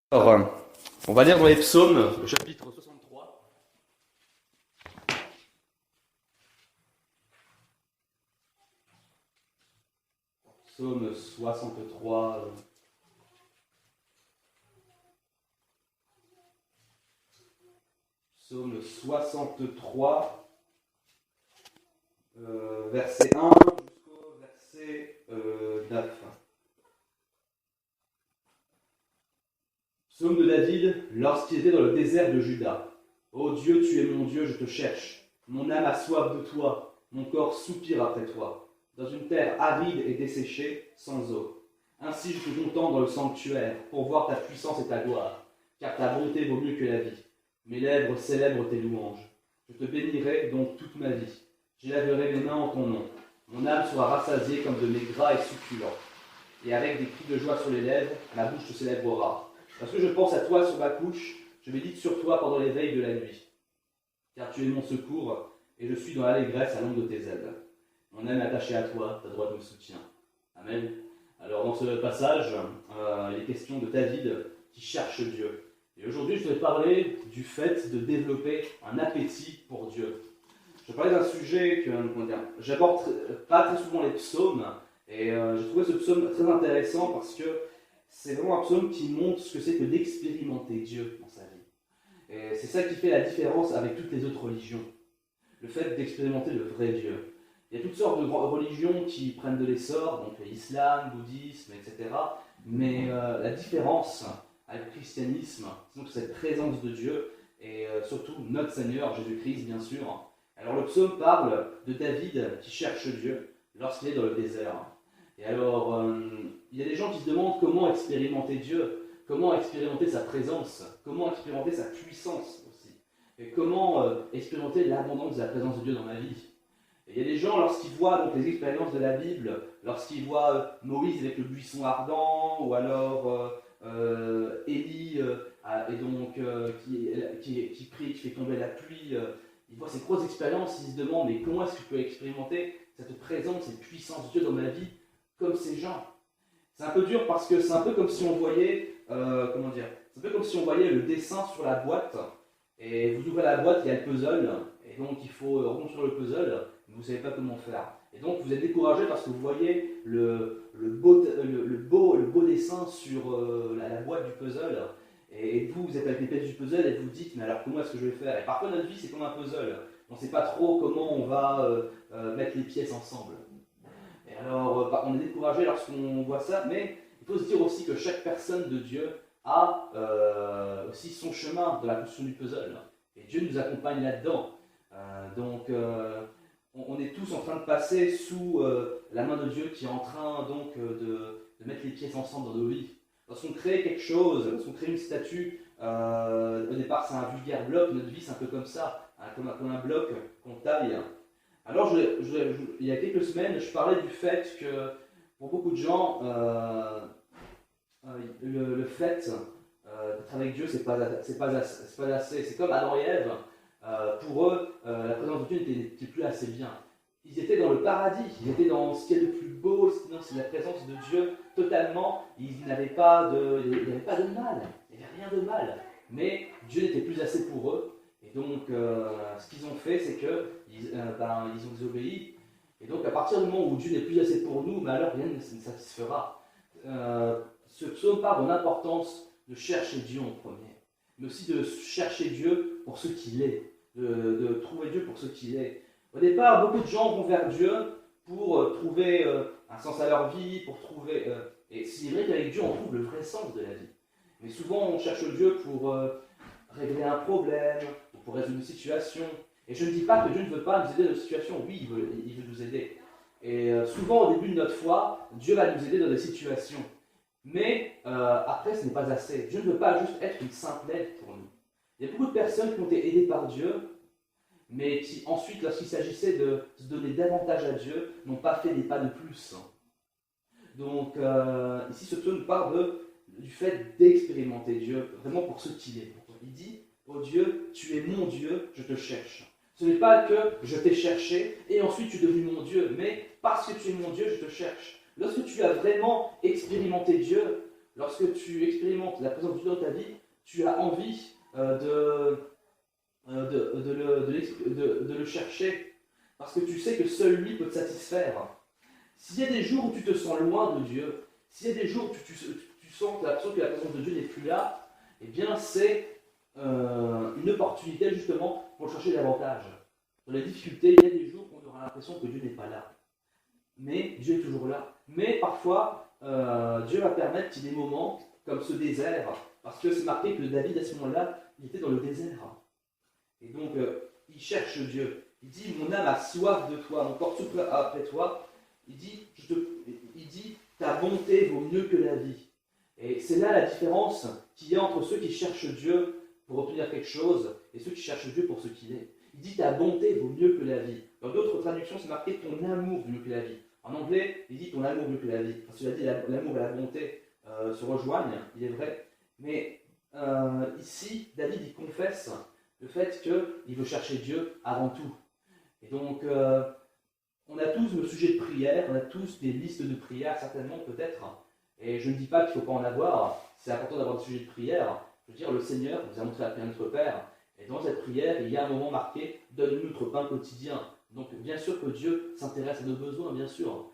On va lire dans les psaumes, le chapitre 63. Psaume 63. Psaume 63, verset 1 jusqu'au verset 9. Psaume de David, lorsqu'il était dans le désert de Juda. Ô Dieu, tu es mon Dieu, je te cherche. Mon âme a soif de toi, mon corps soupire après toi. Dans une terre aride et desséchée, sans eau. Ainsi je te contente dans le sanctuaire, pour voir ta puissance et ta gloire, car ta bonté vaut mieux que la vie. Mes lèvres célèbrent tes louanges. Je te bénirai donc toute ma vie. J'élèverai mes mains en ton nom. Mon âme sera rassasiée comme de mes gras et succulents. Et avec des cris de joie sur les lèvres, ma bouche te célébrera. Parce que je pense à toi sur ma couche, je médite sur toi pendant les veilles de la nuit. Car tu es mon secours, et je suis dans l'allégresse à l'ombre de tes ailes. Mon âme est attachée à toi, ta droite me soutient. Amen. Alors dans ce passage, il est question de David qui cherche Dieu. Et aujourd'hui, je vais parler du fait de développer un appétit pour Dieu. Je vais parler d'un sujet que j'aborde pas très souvent les psaumes, et j'ai trouvé ce psaume très intéressant parce que c'est vraiment un psaume qui montre ce que c'est que d'expérimenter Dieu dans sa vie. Et c'est ça qui fait la différence avec toutes les autres religions. Le fait d'expérimenter le vrai Dieu. Il y a toutes sortes de religions qui prennent de l'essor, donc l'islam, le bouddhisme, etc. Mais la différence avec le christianisme, c'est donc cette présence de Dieu, et surtout notre Seigneur Jésus-Christ, bien sûr. Alors le psaume parle de David qui cherche Dieu lorsqu'il est dans le désert. Et alors, il y a des gens qui se demandent comment expérimenter Dieu, comment expérimenter sa présence, comment expérimenter sa puissance aussi, et comment expérimenter l'abondance de la présence de Dieu dans ma vie. Et il y a des gens, lorsqu'ils voient donc, les expériences de la Bible, lorsqu'ils voient Moïse avec le buisson ardent, ou alors Élie et donc, qui prie, qui fait tomber la pluie, ils voient ces grosses expériences, ils se demandent mais comment est-ce que je peux expérimenter cette présence, cette puissance de Dieu dans ma vie comme ces gens. C'est un peu dur parce que c'est un peu comme si on voyait, c'est un peu comme si on voyait le dessin sur la boîte, et vous ouvrez la boîte, il y a le puzzle, et donc il faut reconstruire le puzzle, mais vous ne savez pas comment faire. Et donc vous êtes découragé parce que vous voyez le beau dessin sur la boîte du puzzle, et vous êtes avec les pièces du puzzle et vous dites, mais alors comment est-ce que je vais faire? Et parfois notre vie c'est comme un puzzle, on ne sait pas trop comment on va mettre les pièces ensemble. Et alors, on est découragé lorsqu'on voit ça, mais il faut se dire aussi que chaque personne de Dieu a aussi son chemin dans la construction du puzzle. Et Dieu nous accompagne là-dedans. On est tous en train de passer sous la main de Dieu qui est en train donc de mettre les pièces ensemble dans nos vies. Lorsqu'on crée quelque chose, lorsqu'on crée une statue, au départ c'est un vulgaire bloc, notre vie c'est un peu comme ça, hein, comme un bloc qu'on taille. Alors, il y a quelques semaines, je parlais du fait que, pour beaucoup de gens, le fait d'être avec Dieu, c'est pas assez. C'est comme Adam et Ève. Pour eux, la présence de Dieu n'était plus assez bien. Ils étaient dans le paradis, ils étaient dans ce qui est le plus beau, c'est la présence de Dieu totalement. Il n'y avait pas de mal, il n'y avait rien de mal. Mais Dieu n'était plus assez pour eux. Et donc, ce qu'ils ont fait, c'est qu'ils ont désobéi. Et donc, à partir du moment où Dieu n'est plus assez pour nous, alors rien ne nous satisfera. Ce psaume parle de l'importance de chercher Dieu en premier, mais aussi de chercher Dieu pour ce qu'il est, de trouver Dieu pour ce qu'il est. Au départ, beaucoup de gens vont vers Dieu pour trouver un sens à leur vie, pour trouver... et c'est vrai qu'avec Dieu, on trouve le vrai sens de la vie. Mais souvent, on cherche Dieu pour régler un problème, ou pour résoudre une situation. Et je ne dis pas que Dieu ne veut pas nous aider dans une situation. Oui, il veut nous aider. Et souvent, au début de notre foi, Dieu va nous aider dans des situations. Mais après, ce n'est pas assez. Dieu ne veut pas juste être une simple aide pour nous. Il y a beaucoup de personnes qui ont été aidées par Dieu, mais qui ensuite, lorsqu'il s'agissait de se donner davantage à Dieu, n'ont pas fait des pas de plus. Donc, ici, ce psaume nous parle du fait d'expérimenter Dieu, vraiment pour ce qu'il est. Il dit, oh Dieu, tu es mon Dieu, je te cherche. Ce n'est pas que je t'ai cherché et ensuite tu es devenu mon Dieu, mais parce que tu es mon Dieu, je te cherche. Lorsque tu as vraiment expérimenté Dieu, lorsque tu expérimentes la présence de Dieu dans ta vie, tu as envie de le chercher, parce que tu sais que seul lui peut te satisfaire. S'il y a des jours où tu te sens loin de Dieu, s'il y a des jours où tu sens l'impression que la présence de Dieu n'est plus là, eh bien c'est une opportunité justement pour le chercher davantage. Dans les difficultés, il y a des jours où on aura l'impression que Dieu n'est pas là. Mais Dieu est toujours là. Mais parfois, Dieu va permettre qu'il y ait des moments comme ce désert, parce que c'est marqué que David, à ce moment-là, il était dans le désert. Et donc, il cherche Dieu. Il dit, mon âme a soif de toi, mon corps souffle après toi. Il dit, ta bonté vaut mieux que la vie. Et c'est là la différence qu'il y a entre ceux qui cherchent Dieu pour obtenir quelque chose et ceux qui cherchent Dieu pour ce qu'il est. Il dit, ta bonté vaut mieux que la vie. Dans d'autres traductions, c'est marqué, ton amour vaut mieux que la vie. En anglais, il dit, ton amour vaut mieux que la vie. Parce que cela dit, l'amour et la bonté se rejoignent, il est vrai. Mais ici, David, il confesse le fait qu'il veut chercher Dieu avant tout. Et donc, on a tous nos sujets de prière, on a tous des listes de prières, certainement, peut-être. Et je ne dis pas qu'il ne faut pas en avoir, c'est important d'avoir des sujets de prière. Je veux dire, le Seigneur nous a montré la prière de notre Père. Et dans cette prière, il y a un moment marqué, donne-nous notre pain quotidien. Donc, bien sûr que Dieu s'intéresse à nos besoins, bien sûr.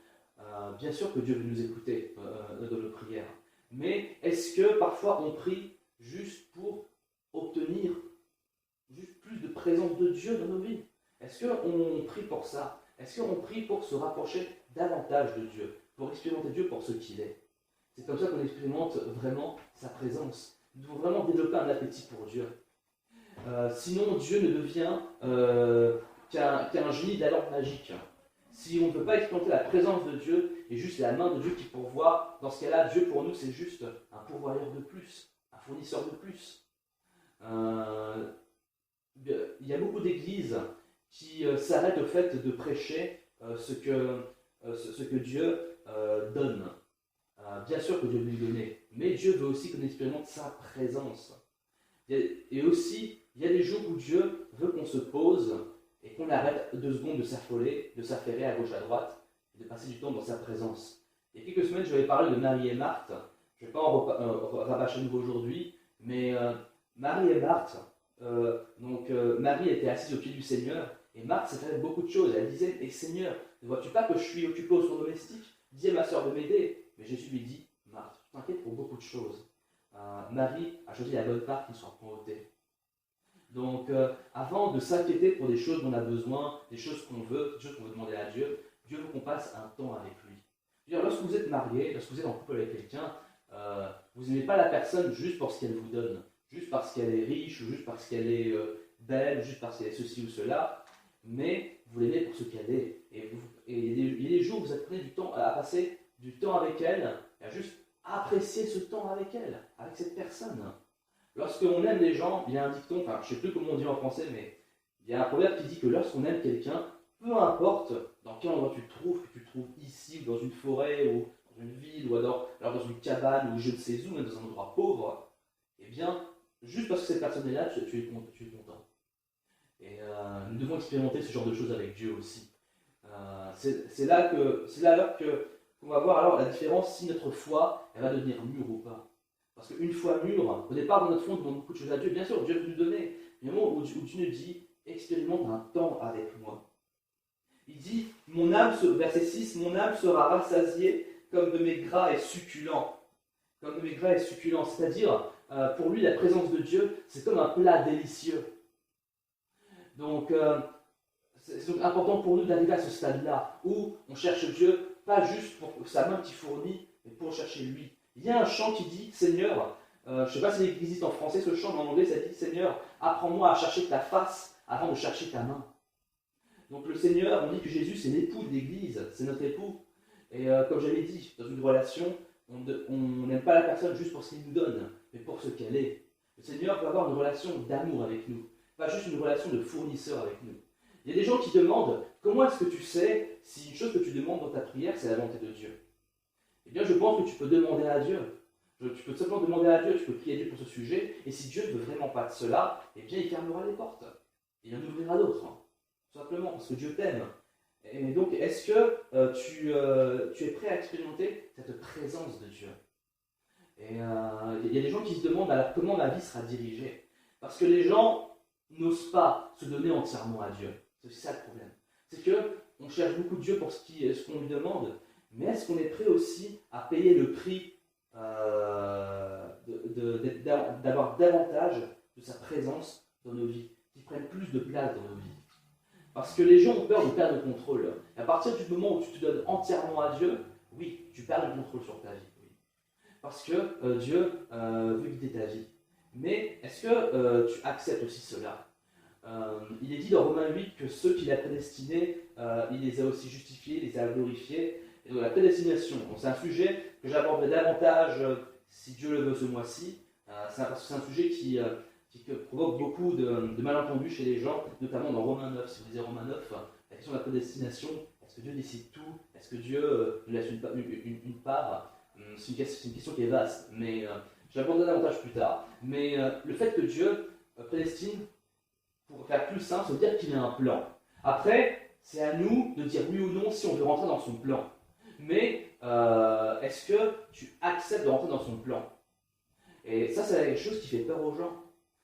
Bien sûr que Dieu veut nous écouter dans nos prières. Mais est-ce que parfois on prie juste pour obtenir juste plus de présence de Dieu dans nos vies? Est-ce qu'on prie pour ça? Est-ce qu'on prie pour se rapprocher davantage de Dieu, pour expérimenter Dieu pour ce qu'il est? C'est comme ça qu'on expérimente vraiment sa présence. Nous devons vraiment développer un appétit pour Dieu. Sinon, Dieu ne devient qu'un génie d'alors magique. Si on ne peut pas expérimenter la présence de Dieu et juste la main de Dieu qui pourvoit, dans ce cas-là, Dieu pour nous, c'est juste un pourvoyeur de plus, un fournisseur de plus. Il y a beaucoup d'églises qui s'arrêtent au fait de prêcher ce que Dieu donne. Bien sûr que Dieu veut lui donner, mais Dieu veut aussi qu'on expérimente sa présence. Et aussi, il y a des jours où Dieu veut qu'on se pose et qu'on arrête 2 secondes de s'affoler, de s'affairer à gauche à droite, et de passer du temps dans sa présence. Il y a quelques semaines, je vais parler de Marie et Marthe. Je ne vais pas en rabâcher à nouveau aujourd'hui, mais Marie et Marthe, Marie était assise au pied du Seigneur, et Marthe s'est fait beaucoup de choses. Elle disait, et Seigneur, ne vois-tu pas que je suis occupée au soins domestique? Dis à ma soeur de m'aider. Mais Jésus lui dit, Marthe, tu t'inquiètes pour beaucoup de choses. Marie a choisi la bonne part qui ne sera pas ôtée. Donc, avant de s'inquiéter pour des choses dont on a besoin, des choses qu'on veut, des choses qu'on veut demander à Dieu, Dieu veut qu'on passe un temps avec lui. C'est-à-dire, lorsque vous êtes marié, lorsque vous êtes en couple avec quelqu'un, vous n'aimez pas la personne juste pour ce qu'elle vous donne, juste parce qu'elle est riche, ou juste parce qu'elle est belle, ou juste parce qu'elle est ceci ou cela, mais vous l'aimez pour ce qu'elle est. Et il y a des jours où vous avez pris du temps à passer du temps avec elle, et à juste apprécier ce temps avec elle, avec cette personne. Lorsqu'on aime les gens, il y a un dicton, enfin je ne sais plus comment on dit en français, mais il y a un proverbe qui dit que lorsqu'on aime quelqu'un, peu importe dans quel endroit tu te trouves, que tu te trouves ici, ou dans une forêt, ou dans une ville, ou alors dans une cabane, ou je ne sais où, même dans un endroit pauvre, eh bien, juste parce que cette personne est là, tu es content. Et nous devons expérimenter ce genre de choses avec Dieu aussi. C'est là qu'on va voir alors la différence si notre foi elle va devenir mûre ou pas. Parce qu'une foi mûre, au départ, dans notre fond, on demande beaucoup de choses à Dieu. Bien sûr, Dieu veut nous donner. Mais au moment où Dieu nous dit, expérimente un temps avec moi. Il dit, verset 6, mon âme sera rassasiée comme de mes gras et succulents. Comme de mes gras et succulents. C'est-à-dire, pour lui, la présence de Dieu, c'est comme un plat délicieux. Donc, c'est donc important pour nous d'arriver à ce stade-là, où on cherche Dieu, pas juste pour sa main qui fournit, mais pour chercher lui. Il y a un chant qui dit, Seigneur, je ne sais pas s'il existe en français ce chant, mais en anglais ça dit, Seigneur, apprends-moi à chercher ta face avant de chercher ta main. Donc le Seigneur, on dit que Jésus c'est l'époux de l'Église, c'est notre époux. Et comme j'avais dit, dans une relation, on n'aime pas la personne juste pour ce qu'il nous donne, mais pour ce qu'elle est. Le Seigneur peut avoir une relation d'amour avec nous, pas juste une relation de fournisseur avec nous. Il y a des gens qui demandent, comment est-ce que tu sais si une chose que tu demandes dans ta prière, c'est la volonté de Dieu? Eh bien, je pense que tu peux demander à Dieu. Tu peux simplement demander à Dieu, tu peux prier à Dieu pour ce sujet, et si Dieu ne veut vraiment pas de cela, eh bien, il fermera les portes. Et il en ouvrira d'autres, tout simplement, parce que Dieu t'aime. Et donc, est-ce que tu es prêt à expérimenter cette présence de Dieu? Et il y a des gens qui se demandent alors comment ma vie sera dirigée. Parce que les gens n'osent pas se donner entièrement à Dieu. C'est ça le problème. C'est qu'on cherche beaucoup Dieu pour ce qu'on lui demande, mais est-ce qu'on est prêt aussi à payer le prix d'avoir davantage de sa présence dans nos vies, qui prenne plus de place dans nos vies? Parce que les gens ont peur de perdre le contrôle. Et à partir du moment où tu te donnes entièrement à Dieu, oui, tu perds le contrôle sur ta vie. Oui. Parce que Dieu veut guider ta vie. Mais est-ce que tu acceptes aussi cela? Il est dit dans Romains 8 que ceux qu'il a prédestinés, il les a aussi justifiés, il les a glorifiés. Et donc la prédestination, c'est un sujet que j'aborderai davantage si Dieu le veut ce mois-ci. Parce que c'est un sujet qui provoque beaucoup de malentendus chez les gens, notamment dans Romains 9. Si vous lisez Romains 9, la question de la prédestination, est-ce que Dieu décide tout? Est-ce que Dieu nous laisse une part? C'est une question qui est vaste, mais je l'aborderai davantage plus tard. Mais le fait que Dieu prédestine, pour faire plus simple, ça veut dire qu'il a un plan. Après, c'est à nous de dire oui ou non si on veut rentrer dans son plan. Mais est-ce que tu acceptes de rentrer dans son plan? Et ça, c'est quelque chose qui fait peur aux gens.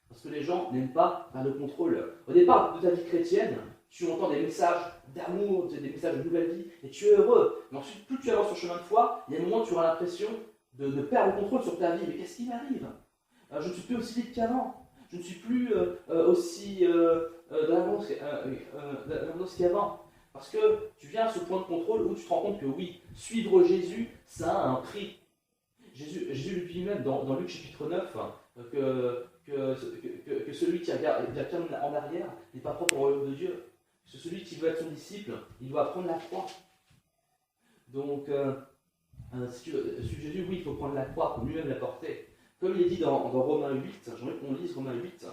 Parce que les gens n'aiment pas faire le contrôle. Au départ de ta vie chrétienne, tu entends des messages d'amour, des messages de nouvelle vie, et tu es heureux. Mais ensuite, plus tu avances sur le chemin de foi, il y a un moment où tu auras l'impression de perdre le contrôle sur ta vie. Mais qu'est-ce qui m'arrive? Je ne suis plus aussi libre qu'avant. Je ne suis plus aussi dans l'avance qu'avant. Parce que tu viens à ce point de contrôle où tu te rends compte que oui, suivre Jésus, ça a un prix. Jésus lui dit même dans Luc chapitre 9 que celui qui regarde en arrière n'est pas propre au royaume de Dieu. Parce que celui qui veut être son disciple, il doit prendre la croix. Donc, si tu veux suivre Jésus, oui, il faut prendre la croix pour lui-même la porter. Comme il est dit dans Romains 8, j'aimerais qu'on lise Romains 8.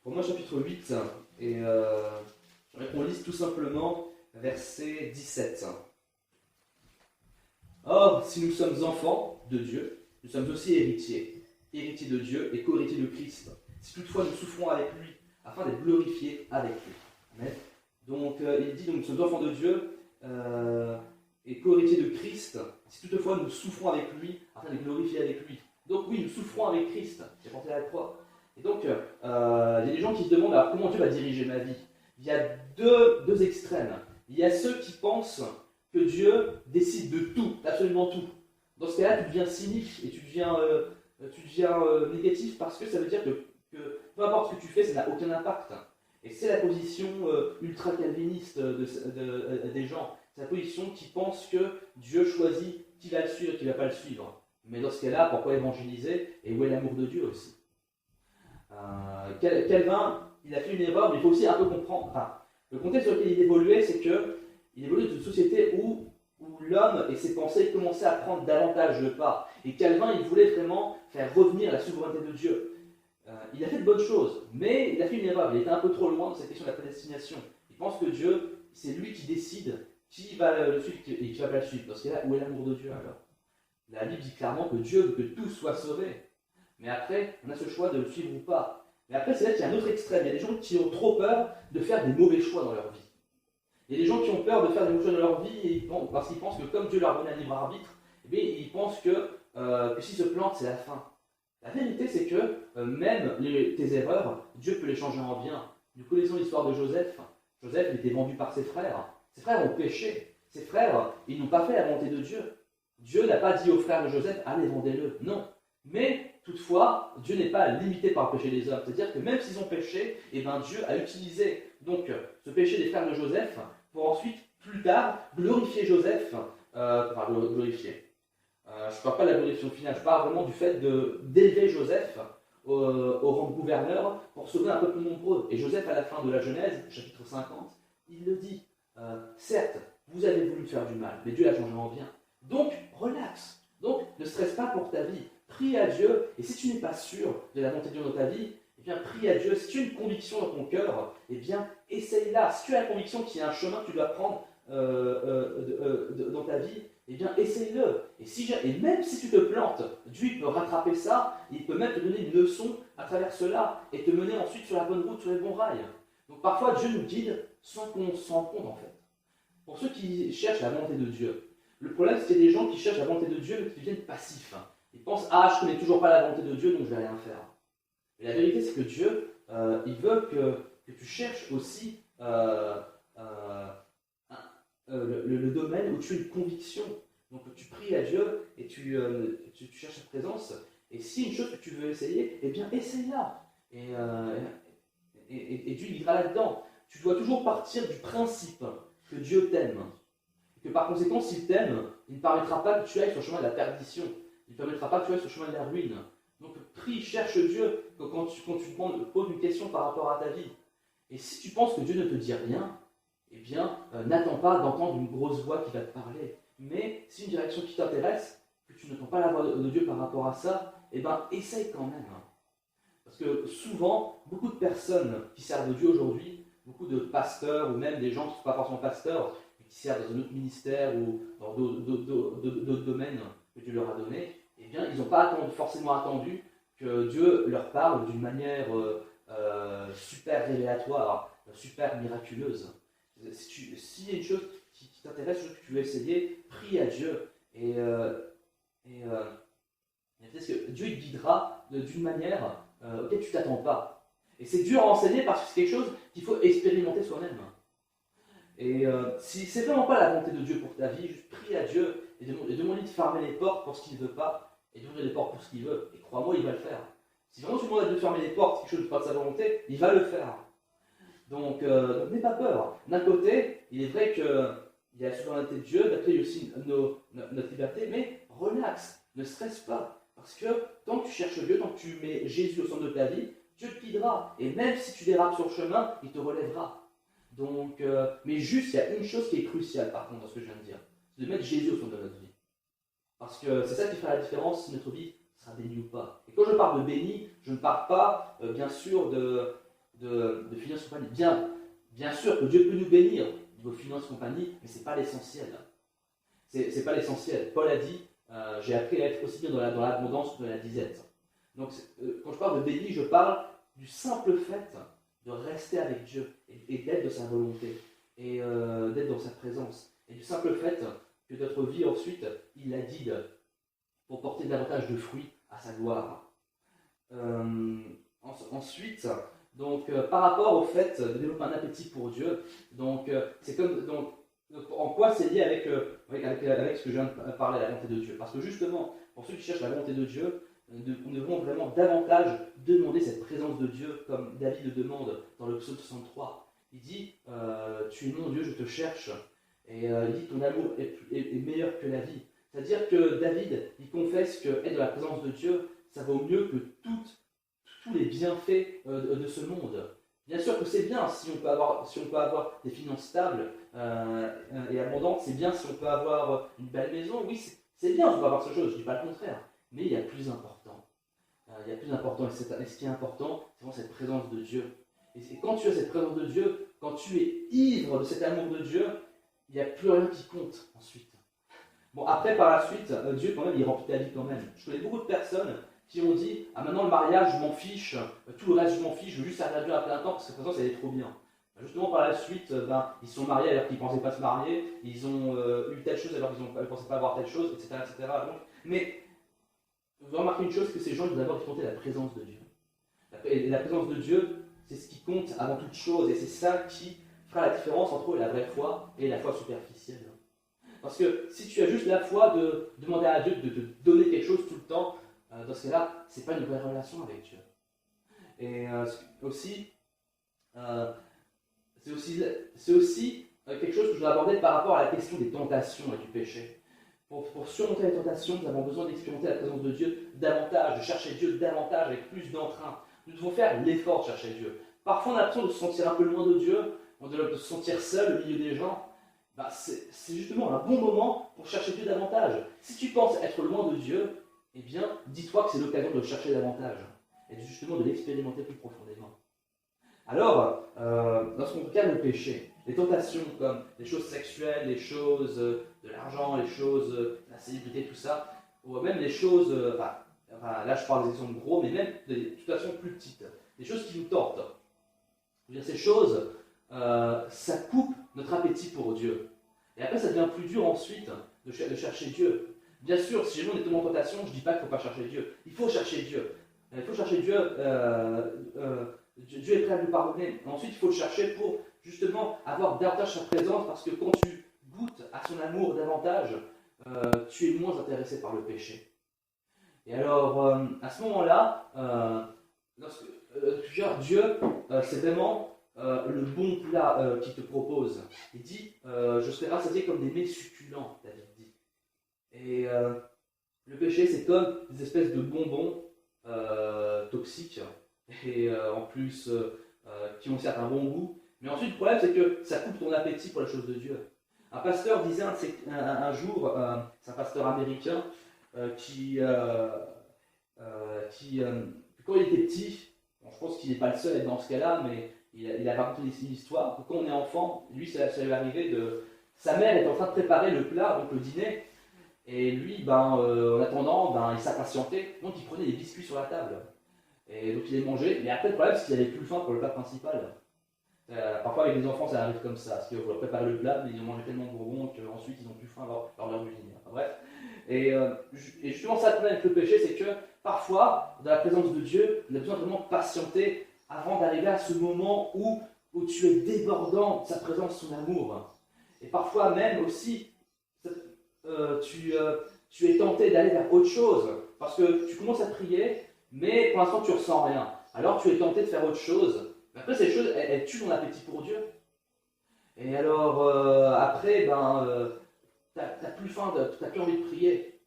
Romains chapitre 8, et j'aimerais qu'on lise tout simplement verset 17. Or, si nous sommes enfants de Dieu, nous sommes aussi héritiers, héritiers de Dieu et co-héritiers de Christ. Si toutefois nous souffrons avec lui, afin d'être glorifiés avec lui. Amen. Donc, il dit, donc, nous sommes enfants de Dieu et co-héritiers de Christ. Si toutefois nous souffrons avec lui, afin d'être glorifiés avec lui. Donc oui, nous souffrons avec Christ, qui a porté la croix. Et donc, il y a des gens qui se demandent alors comment Dieu va diriger ma vie. Il y a deux extrêmes. Il y a ceux qui pensent que Dieu décide de tout, absolument tout. Dans ce cas-là, tu deviens cynique et tu deviens négatif parce que ça veut dire que peu importe ce que tu fais, ça n'a aucun impact. Et c'est la position ultra-calviniste des gens. C'est la position qui pense que Dieu choisit qui va le suivre et qui ne va pas le suivre. Mais dans ce cas-là, pourquoi évangéliser? Et où est l'amour de Dieu aussi? Calvin, il a fait une erreur, mais il faut aussi un peu comprendre. Enfin, le contexte dans lequel il évoluait, c'est qu'il évoluait dans une société où l'homme et ses pensées commençaient à prendre davantage de part. Et Calvin, il voulait vraiment faire revenir la souveraineté de Dieu. Il a fait de bonnes choses, mais il a fait une erreur. Il était un peu trop loin dans cette question de la prédestination. Il pense que Dieu, c'est lui qui décide qui va le suivre et qui ne va pas le suivre. Parce que là, où est l'amour de Dieu alors? La Bible dit clairement que Dieu veut que tout soit sauvé. Mais après, on a ce choix de le suivre ou pas. Mais après, c'est là qu'il y a un autre extrême. Il y a des gens qui ont trop peur de faire des mauvais choix dans leur vie. Il y a des gens qui ont peur de faire des mauvais choix dans leur vie parce qu'ils pensent que comme Dieu leur donne un libre arbitre, eh bien, ils pensent que s'ils se plantent, c'est la fin. La vérité, c'est que même tes erreurs, Dieu peut les changer en bien. Nous connaissons l'histoire de Joseph. Joseph, il était vendu par ses frères. Ses frères ont péché. Ses frères, ils n'ont pas fait la volonté de Dieu. Dieu n'a pas dit aux frères de Joseph, allez, vendez-le. Non. Mais toutefois, Dieu n'est pas limité par le péché des hommes. C'est-à-dire que même s'ils ont péché, eh ben, Dieu a utilisé donc ce péché des frères de Joseph pour ensuite, plus tard, glorifier Joseph. Glorifier. Je ne parle pas de la glorification finale, je parle vraiment du fait d'élever Joseph au rang de gouverneur pour sauver un peuple nombreux. Et Joseph, à la fin de la Genèse, chapitre 50, il le dit. Certes, vous avez voulu faire du mal, mais Dieu l'a changé en bien. Donc, relax. Donc, ne stresse pas pour ta vie. Prie à Dieu, et si tu n'es pas sûr de la volonté de Dieu dans ta vie, eh bien, prie à Dieu. Si tu as une conviction dans ton cœur, eh bien, essaye-la. Si tu as la conviction qu'il y a un chemin que tu dois prendre dans ta vie, eh bien essaye-le. Et même si tu te plantes, Dieu il peut rattraper ça, il peut même te donner une leçon à travers cela et te mener ensuite sur la bonne route, sur les bons rails. Donc parfois Dieu nous guide sans qu'on s'en rende compte en fait. Pour ceux qui cherchent la volonté de Dieu, le problème c'est qu'il y a des gens qui cherchent la volonté de Dieu mais qui deviennent passifs. Ils pensent « Ah, je ne connais toujours pas la volonté de Dieu donc je ne vais rien faire ». Et la vérité c'est que Dieu, il veut que tu cherches aussi le domaine où tu as une conviction. Donc tu pries à Dieu et tu cherches sa présence. Et si une chose que tu veux essayer, eh bien essaye-la. Et Dieu guidera là-dedans. Tu dois toujours partir du principe que Dieu t'aime. Et que par conséquent, s'il t'aime, il ne permettra pas que tu ailles sur le chemin de la perdition. Il ne permettra pas que tu ailles sur le chemin de la ruine. Donc prie, cherche Dieu quand tu poses une question par rapport à ta vie. Et si tu penses que Dieu ne te dit rien, eh bien, n'attends pas d'entendre une grosse voix qui va te parler. Mais si une direction qui t'intéresse, que tu n'entends pas la voix de Dieu par rapport à ça, eh bien, essaye quand même. Parce que souvent, beaucoup de personnes qui servent Dieu aujourd'hui, beaucoup de pasteurs ou même des gens qui ne sont pas forcément pasteurs, mais qui servent dans un autre ministère ou dans d'autres domaines que Dieu leur a donné, eh bien, ils n'ont pas forcément attendu que Dieu leur parle d'une manière super révélatoire, super miraculeuse. S'il y a une chose qui t'intéresse, une chose que tu veux essayer, prie à Dieu. Peut-être que Dieu il te guidera d'une manière auquel tu ne t'attends pas. Et c'est dur à enseigner parce que c'est quelque chose qu'il faut expérimenter soi-même. Et si c'est vraiment pas la volonté de Dieu pour ta vie, juste prie à Dieu et demande-lui de fermer les portes pour ce qu'il ne veut pas et d'ouvrir les portes pour ce qu'il veut. Et crois-moi, il va le faire. Si vraiment tu demandes à Dieu de fermer les portes, quelque chose de pas de sa volonté, il va le faire. Donc n'aie pas peur. D'un côté, il est vrai qu'il y a la souveraineté de Dieu, d'un côté il y a aussi notre liberté, mais relax, ne stresse pas. Parce que tant que tu cherches Dieu, tant que tu mets Jésus au centre de ta vie, Dieu te guidera. Et même si tu dérapes sur le chemin, il te relèvera. Donc, mais juste, il y a une chose qui est cruciale par contre dans ce que je viens de dire, c'est de mettre Jésus au centre de notre vie. Parce que c'est ça qui fera la différence si notre vie sera bénie ou pas. Et quand je parle de bénie, je ne parle pas, bien sûr, de finances compagnie. Bien sûr que Dieu peut nous bénir niveau finances compagnie, mais ce n'est pas l'essentiel. C'est pas l'essentiel. Paul a dit, j'ai appris à être aussi bien dans l'abondance que dans la disette. Donc quand je parle de béni, je parle du simple fait de rester avec Dieu et d'être de sa volonté et d'être dans sa présence. Et du simple fait que notre vie ensuite, il la guide pour porter davantage de fruits à sa gloire. Ensuite, donc, par rapport au fait de développer un appétit pour Dieu, donc c'est comme en quoi c'est lié avec ce que je viens de parler, la volonté de Dieu. Parce que justement, pour ceux qui cherchent la volonté de Dieu, nous devons vraiment davantage demander cette présence de Dieu, comme David le demande dans le psaume 63. Il dit tu es mon Dieu, je te cherche. Et il dit ton amour est meilleur que la vie. C'est-à-dire que David, il confesse que être dans la présence de Dieu, ça vaut mieux que tous les bienfaits de ce monde. Bien sûr que c'est bien si on peut avoir des finances stables et abondantes, c'est bien si on peut avoir une belle maison, oui, c'est bien si on peut avoir ce chose, je ne dis pas le contraire, mais il y a plus important. Et ce qui est important, c'est vraiment cette présence de Dieu. Et quand tu as cette présence de Dieu, quand tu es ivre de cet amour de Dieu, il n'y a plus rien qui compte ensuite. Bon, après, par la suite, Dieu, quand même, il remplit ta vie quand même. Je connais beaucoup de personnes qui ont dit « Ah, maintenant, le mariage, je m'en fiche, tout le reste, je m'en fiche, je veux juste servir Dieu à plein temps parce que de toute façon, ça allait trop bien. » Justement, par la suite, ils se sont mariés alors qu'ils ne pensaient pas se marier, ils ont eu telle chose alors qu'ils ne pensaient pas avoir telle chose, etc. etc. Donc, mais vous remarquez une chose, que ces gens, ils doivent d'abord expérimenter la présence de Dieu. Et la présence de Dieu, c'est ce qui compte avant toute chose, et c'est ça qui fera la différence entre la vraie foi et la foi superficielle. Parce que si tu as juste la foi de demander à Dieu de te donner quelque chose tout le temps, dans ce cas-là, ce n'est pas une vraie relation avec Dieu. Et c'est aussi quelque chose que je voudrais aborder par rapport à la question des tentations et du péché. Pour surmonter les tentations, nous avons besoin d'expérimenter la présence de Dieu davantage, de chercher Dieu davantage avec plus d'entrain. Nous devons faire l'effort de chercher Dieu. Parfois, on a l'impression de se sentir un peu loin de Dieu, de se sentir seul au milieu des gens. C'est justement un bon moment pour chercher Dieu davantage. Si tu penses être loin de Dieu, eh bien, dis-toi que c'est l'occasion de le chercher davantage et justement de l'expérimenter plus profondément. Alors, lorsqu'on regarde le péché, Les tentations comme les choses sexuelles, les choses de l'argent, les choses de la célébrité, tout ça, ou même les choses, là je parle des exemples gros, mais même des tentations plus petites, des choses qui nous tentent. Je veux dire, ces choses, ça coupe notre appétit pour Dieu. Et après, ça devient plus dur ensuite de chercher Dieu. Bien sûr, si jamais on est tombé en tentation, je ne dis pas qu'il ne faut pas chercher Dieu. Il faut chercher Dieu. Il faut chercher Dieu. Dieu est prêt à nous pardonner. Ensuite, il faut le chercher pour justement avoir davantage sa présence, parce que quand tu goûtes à son amour davantage, tu es moins intéressé par le péché. Et alors, à ce moment-là, Dieu, c'est vraiment le bon plat qu'il te propose. Il dit, je serai rassasié comme des mets succulents, David dit. Et le péché, c'est comme des espèces de bonbons toxiques, et en plus, qui ont certes un bon goût. Mais ensuite, le problème, c'est que ça coupe ton appétit pour la chose de Dieu. Un pasteur disait un jour, c'est un pasteur américain, quand il était petit, bon, je pense qu'il n'est pas le seul à être dans ce cas-là, mais il a raconté une histoire, que quand on est enfant, lui, ça lui est arrivé de... Sa mère était en train de préparer le plat, donc le dîner, et lui, en attendant, il s'impatientait, donc il prenait des biscuits sur la table. Et donc il les mangeait, mais après le problème, c'est qu'il n'avait plus faim pour le plat principal. Parfois avec les enfants, ça arrive comme ça, parce qu'il faut leur préparer le plat, mais ils ont mangé tellement de bonbons qu'ensuite ils n'ont plus faim lors de leur dîner. Enfin, bref. Et justement, ça, le problème avec le péché, c'est que parfois, dans la présence de Dieu, on a besoin de vraiment patienter avant d'arriver à ce moment où tu es débordant de sa présence, son amour. Et parfois même aussi, tu es tenté d'aller vers autre chose, parce que tu commences à prier, mais pour l'instant tu ne ressens rien. Alors tu es tenté de faire autre chose. Mais après, ces choses, elles tuent ton appétit pour Dieu. Et alors, après, t'as plus faim, t'as plus envie de prier.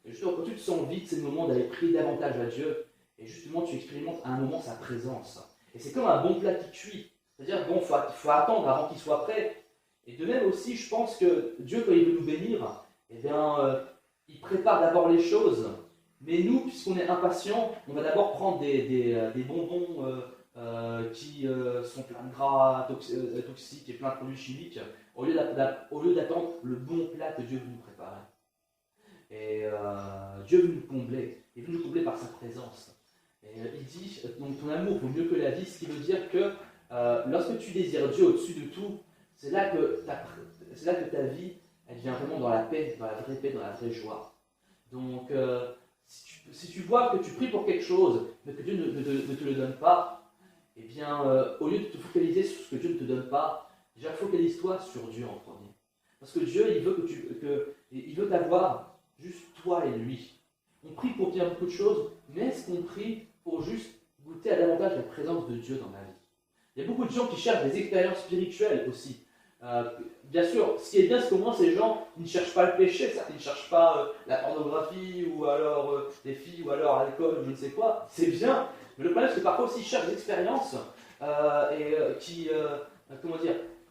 Et justement, quand tu te sens vide, c'est le moment d'aller prier davantage à Dieu. Et justement, tu expérimentes à un moment sa présence. Et c'est comme un bon plat qui cuit. C'est-à-dire, bon, faut attendre avant qu'il soit prêt. Et de même aussi, je pense que Dieu, quand il veut nous bénir, eh bien, il prépare d'abord les choses. Mais nous, puisqu'on est impatients, on va d'abord prendre des bonbons qui sont pleins de gras toxiques et plein de produits chimiques, au lieu d'attendre le bon plat que Dieu veut nous préparer. Et Dieu veut nous combler, il veut nous combler par sa présence. Et il dit, donc ton amour vaut mieux que la vie, ce qui veut dire que lorsque tu désires Dieu au-dessus de tout, c'est là que ta vie, elle devient vraiment dans la paix, dans la vraie paix, dans la vraie joie. Donc, si tu vois que tu pries pour quelque chose, mais que Dieu ne te le donne pas, eh bien, au lieu de te focaliser sur ce que Dieu ne te donne pas, déjà focalise-toi sur Dieu en premier. Parce que Dieu, il veut t'avoir juste toi et lui. On prie pour bien beaucoup de choses, mais est-ce qu'on prie pour juste goûter à davantage la présence de Dieu dans ma vie? Il y a beaucoup de gens qui cherchent des expériences spirituelles aussi. Bien sûr, ce qui est bien, c'est qu'au moins ces gens ils ne cherchent pas le péché, ils ne cherchent pas la pornographie, ou alors les filles, ou alors l'alcool, je ne sais quoi. C'est bien, mais le problème c'est que parfois aussi ils cherchent des expériences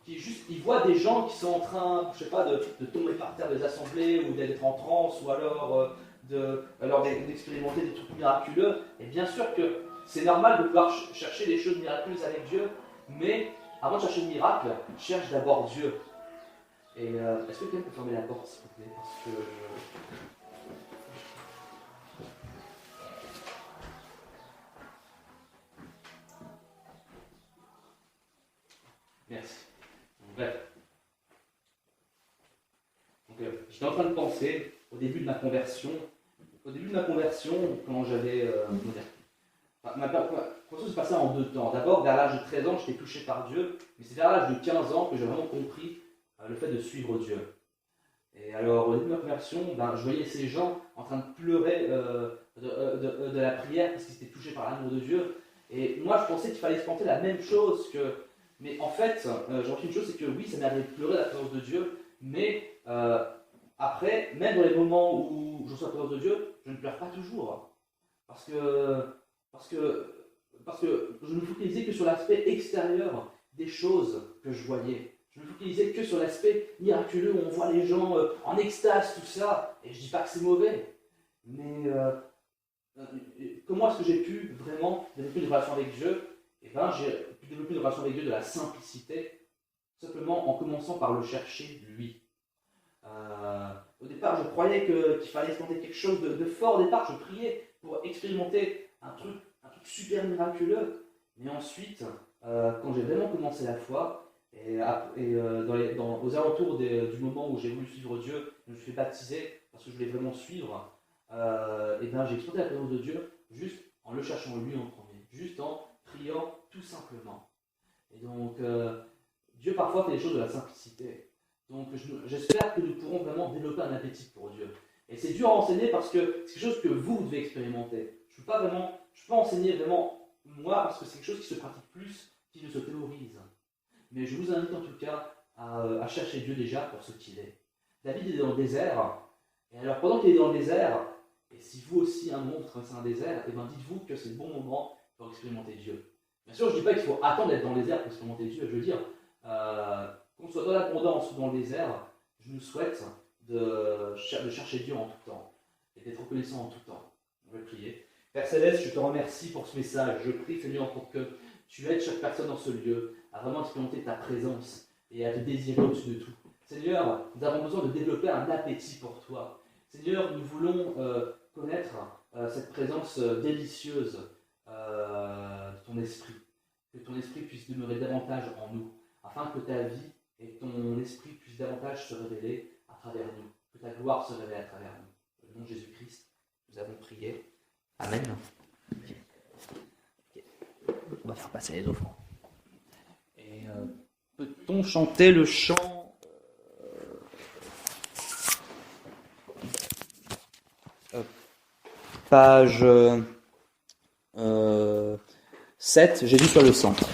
qui juste, ils voient des gens qui sont en train, je sais pas, de tomber par terre des assemblées, ou d'être en transe, ou alors d'expérimenter des trucs miraculeux. Et bien sûr que c'est normal de vouloir chercher des choses miraculeuses avec Dieu, mais avant de chercher le miracle, cherche d'abord Dieu. Et est-ce que quelqu'un peut fermer la porte, s'il vous plaît? Parce que Merci. Bref. Donc, j'étais en train de penser au début de ma conversion. Quand j'avais... ma conversion s'est passée en 2 temps. D'abord, vers l'âge de 13 ans, j'étais touché par Dieu. Mais c'est vers l'âge de 15 ans que j'ai vraiment compris le fait de suivre Dieu. Et alors, au début de ma conversion, je voyais ces gens en train de pleurer de la prière parce qu'ils étaient touchés par l'amour de Dieu. Et moi, je pensais qu'il fallait se planter la même chose que... Mais en fait, j'ai remarqué une chose, c'est que oui, ça m'est arrivé de pleurer la présence de Dieu, mais après, même dans les moments où je reçois la présence de Dieu, je ne pleure pas toujours. Parce que je ne me focalisais que sur l'aspect extérieur des choses que je voyais. Je me focalisais que sur l'aspect miraculeux où on voit les gens en extase, tout ça. Et je ne dis pas que c'est mauvais. Mais comment est-ce que j'ai pu vraiment développer une relation avec Dieu? Eh bien, j'ai pu développer une relation avec Dieu de la simplicité, simplement en commençant par le chercher lui. Au départ, je croyais qu'il fallait expérimenter quelque chose de fort. Au départ, je priais pour expérimenter un truc super miraculeux. Mais ensuite, quand j'ai vraiment commencé la foi, aux alentours du moment où j'ai voulu suivre Dieu, je me suis fait baptiser parce que je voulais vraiment suivre, et ben, j'ai expérimenté la présence de Dieu juste en le cherchant lui en premier, juste en priant tout simplement. Et donc, Dieu parfois fait des choses de la simplicité. Donc j'espère que nous pourrons vraiment développer un appétit pour Dieu. Et c'est dur à enseigner parce que c'est quelque chose que vous devez expérimenter. Je ne peux pas enseigner vraiment moi parce que c'est quelque chose qui se pratique plus qu'il ne se théorise. Mais je vous invite en tout cas à chercher Dieu déjà pour ce qu'il est. David est dans le désert, et alors pendant qu'il est dans le désert, et si vous aussi un moment vous traversez un désert, et bien dites-vous que c'est le bon moment pour expérimenter Dieu. Bien sûr, je ne dis pas qu'il faut attendre d'être dans le désert pour expérimenter Dieu, je veux dire, qu'on soit dans l'abondance ou dans le désert, je nous souhaite de chercher Dieu en tout temps et d'être reconnaissant en tout temps. On va prier. Père Céleste, je te remercie pour ce message. Je prie, Seigneur, pour que tu aides chaque personne dans ce lieu à vraiment expérimenter ta présence et à te désirer au-dessus de tout. Seigneur, nous avons besoin de développer un appétit pour toi. Seigneur, nous voulons connaître cette présence délicieuse de ton esprit. Que ton esprit puisse demeurer davantage en nous, afin que ta vie et ton esprit puissent davantage se révéler à travers nous, que ta gloire se révèle à travers nous. Au nom de Jésus-Christ, nous avons prié. Amen. On va faire passer les offrandes. Et peut-on chanter le chant page 7, Jésus sur le centre.